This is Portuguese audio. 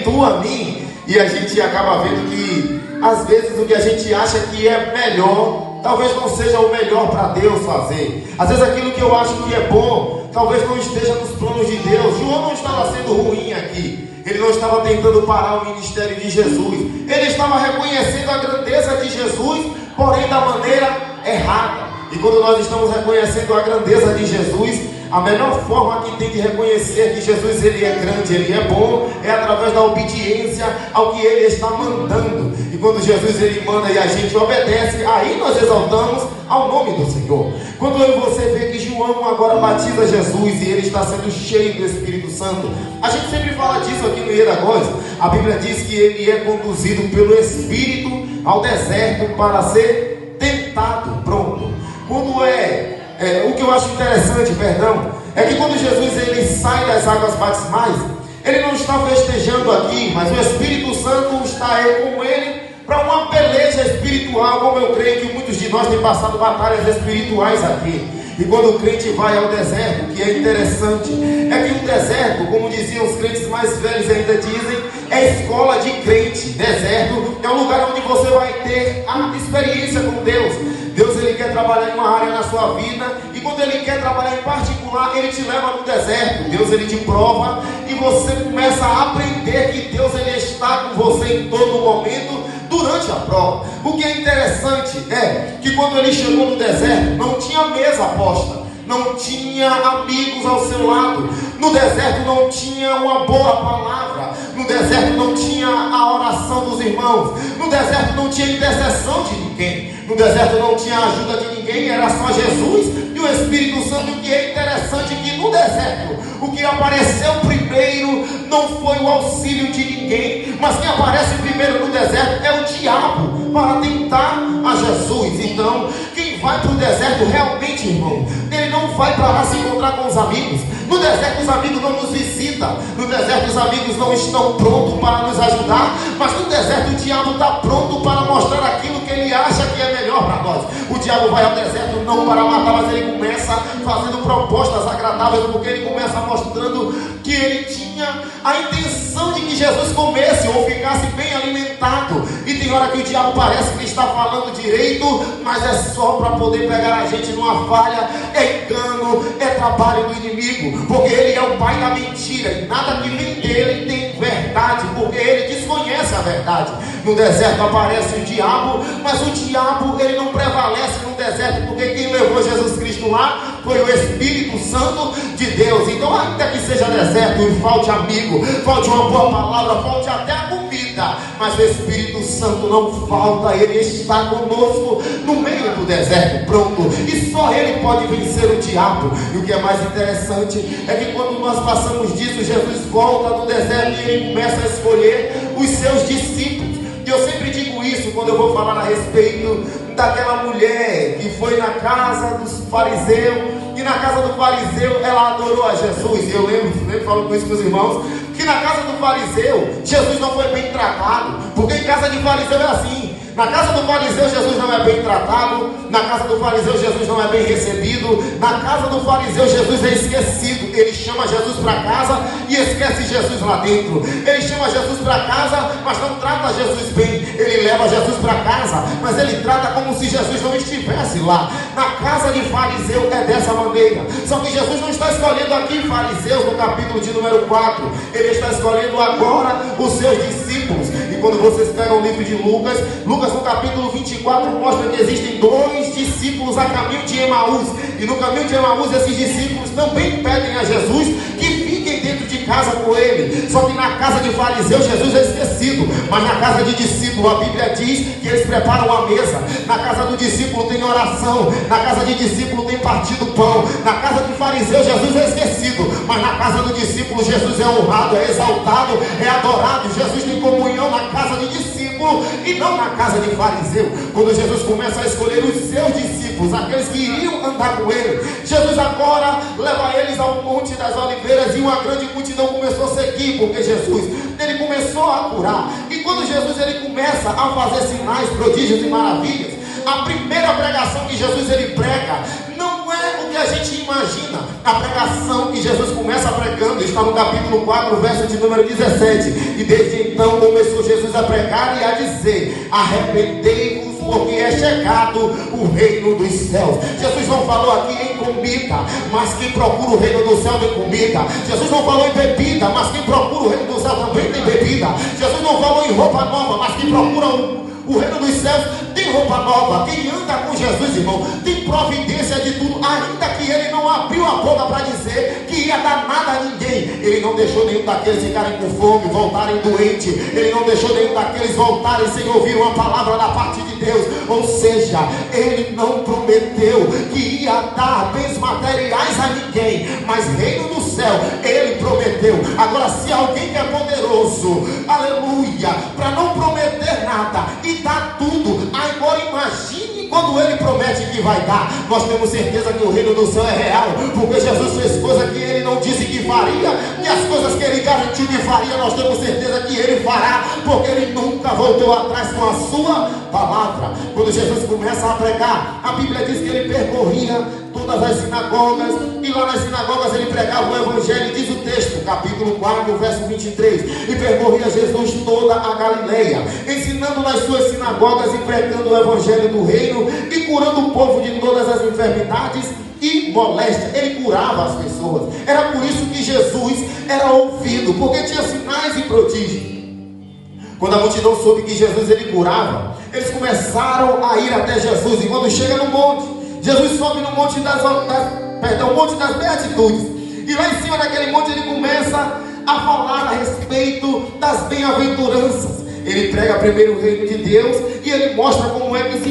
tu a mim. E a gente acaba vendo que às vezes o que a gente acha que é melhor, talvez não seja o melhor para Deus fazer. Às vezes aquilo que eu acho que é bom, talvez não esteja nos planos de Deus. João não estava sendo ruim aqui. Ele não estava tentando parar o ministério de Jesus. Ele estava reconhecendo a grandeza de Jesus, porém da maneira errada. E quando nós estamos reconhecendo a grandeza de Jesus, a melhor forma que tem de reconhecer que Jesus ele é grande, ele é bom, é através da obediência ao que ele está mandando. E quando Jesus ele manda e a gente obedece, aí nós exaltamos ao nome do Senhor. Quando eu e você vê que João agora batiza Jesus e ele está sendo cheio do Espírito Santo, a gente sempre fala disso aqui no Iedagóis. A Bíblia diz que ele é conduzido pelo Espírito ao deserto para ser tentado. Pronto. Quando o que eu acho interessante, é que quando Jesus ele sai das águas batismais, ele não está festejando aqui, mas o Espírito Santo está aí com ele para uma peleja espiritual, como eu creio que muitos de nós têm passado batalhas espirituais aqui. E quando o crente vai ao deserto, o que é interessante é que o deserto, como diziam os crentes mais velhos ainda dizem, é escola de crente. Deserto é um lugar onde você vai ter a experiência com Deus. Deus ele quer trabalhar em uma área na sua vida, e quando ele quer trabalhar em particular, ele te leva no deserto. Deus ele te prova e você começa a aprender que Deus ele está com você em todo momento durante a prova. O que é interessante é que quando ele chegou no deserto, não tinha mesa posta, não tinha amigos ao seu lado, no deserto não tinha uma boa palavra, no deserto não tinha a oração dos irmãos, no deserto não tinha intercessão de ninguém, no deserto não tinha ajuda de ninguém, era só Jesus e o Espírito Santo. O que é interessante é que no deserto, o que apareceu primeiro não foi o auxílio de ninguém, mas quem aparece primeiro no deserto é o diabo para tentar a Jesus. Então, quem vai para o deserto realmente, irmão, ele não vai para lá se encontrar com os amigos. No deserto os amigos não nos visitam, no deserto os amigos não estão prontos para nos ajudar, mas no deserto o diabo está pronto para mostrar aquilo que ele acha que é melhor para nós. O diabo vai ao deserto não para matar, mas ele começa fazendo propostas agradáveis, porque ele começa mostrando que ele tinha a intenção de que Jesus comesse ou ficasse bem alimentado. E tem hora que o diabo parece que está falando direito, mas é só para poder pegar a gente numa falha. É engano, é trabalho do inimigo, porque ele é o pai da mentira, e nada que vem dele tem verdade, porque ele desconhece a verdade. No deserto aparece o diabo, mas o diabo ele não prevalece no deserto, porque quem levou Jesus Cristo lá foi o Espírito Santo de Deus. Então, ainda que seja deserto e falte amigo, falte uma boa palavra, falte até a comida, mas o Espírito Santo não falta, ele está conosco no meio do deserto, pronto. E só ele pode vencer o diabo. E o que é mais interessante é que quando nós passamos disso, Jesus volta no deserto e ele começa a escolher os seus discípulos. E eu sempre digo isso quando eu vou falar a respeito daquela mulher que foi na casa dos fariseus, e na casa do fariseu ela adorou a Jesus. E eu lembro falo com isso com os irmãos, que na casa do fariseu Jesus não foi bem tratado, porque em casa de fariseu é assim. Na casa do fariseu Jesus não é bem tratado, na casa do fariseu Jesus não é bem recebido, na casa do fariseu Jesus é esquecido. Ele chama Jesus para casa e esquece Jesus lá dentro. Ele chama Jesus para casa, mas não trata Jesus bem. Ele leva Jesus para casa, mas ele trata como se Jesus não estivesse lá. Na casa de fariseu é dessa maneira. Só que Jesus não está escolhendo aqui fariseus no capítulo de número 4, ele está escolhendo agora os seus discípulos. E quando vocês pegam o livro de Lucas no capítulo 24 mostra que existem dois discípulos a caminho de Emaús, e no caminho de Emaús esses discípulos também pedem a Jesus que fiquem dentro de casa com ele. Só que na casa de fariseu Jesus é esquecido, mas na casa de discípulo a Bíblia diz que eles preparam a mesa. Na casa do discípulo tem oração, na casa de discípulo tem partido pão. Na casa de fariseu Jesus é esquecido, mas na casa do discípulo Jesus é honrado, é exaltado, é adorado. Jesus tem comunhão na casa de discípulo e não na casa de fariseu. Quando Jesus começa a escolher os seus discípulos, aqueles que iriam andar com ele, Jesus agora leva eles ao Monte das Oliveiras, e uma grande multidão começou a seguir, porque Jesus ele começou a curar. E quando Jesus ele começa a fazer sinais, prodígios e maravilhas, a primeira pregação que Jesus ele prega não é o Porque a gente imagina a pregação que Jesus começa pregando, está no capítulo 4, verso de número 17. E desde então começou Jesus a pregar e a dizer: arrependei-vos, porque é chegado o reino dos céus. Jesus não falou aqui em comida, mas quem procura o reino do céu tem comida. Jesus não falou em bebida, mas quem procura o reino do céu também tem bebida. Jesus não falou em roupa nova, mas quem procura o reino dos céus tem roupa nova. Quem anda com Jesus, irmão, tem providência de tudo. Ainda que ele não abriu a boca para dizer que ia dar nada a ninguém, ele não deixou nenhum daqueles ficarem com fome, voltarem doentes. Ele não deixou nenhum daqueles voltarem sem ouvir uma palavra da parte de Deus. Ou seja, ele não prometeu que ia dar bens materiais a ninguém, mas reino do céu ele prometeu. Agora, se alguém que é poderoso, aleluia, para não prometer nada e dar tudo, agora imagine quando ele promete que vai dar. Nós temos certeza que o reino do céu é real, porque Jesus fez coisas que ele não disse que faria, e as coisas que ele garantiu que faria, nós temos certeza que ele fará, porque ele nunca voltou atrás com a sua palavra. Quando Jesus começa a pregar, a Bíblia diz que ele percorria todas as sinagogas, e lá nas sinagogas ele pregava o evangelho. Diz o texto, capítulo 4, verso 23, e percorria Jesus toda a Galileia, ensinando nas suas sinagogas e pregando o evangelho do reino, e curando o povo de todas as enfermidades e moléstias. Ele curava as pessoas. Era por isso que Jesus era ouvido, porque tinha sinais e prodígios. Quando a multidão soube que Jesus ele curava, eles começaram a ir até Jesus. E quando chega no monte, Jesus sobe no monte monte das Beatitudes, e lá em cima daquele monte ele começa a falar a respeito das bem-aventuranças. Ele prega primeiro o reino de Deus, e ele mostra como é que se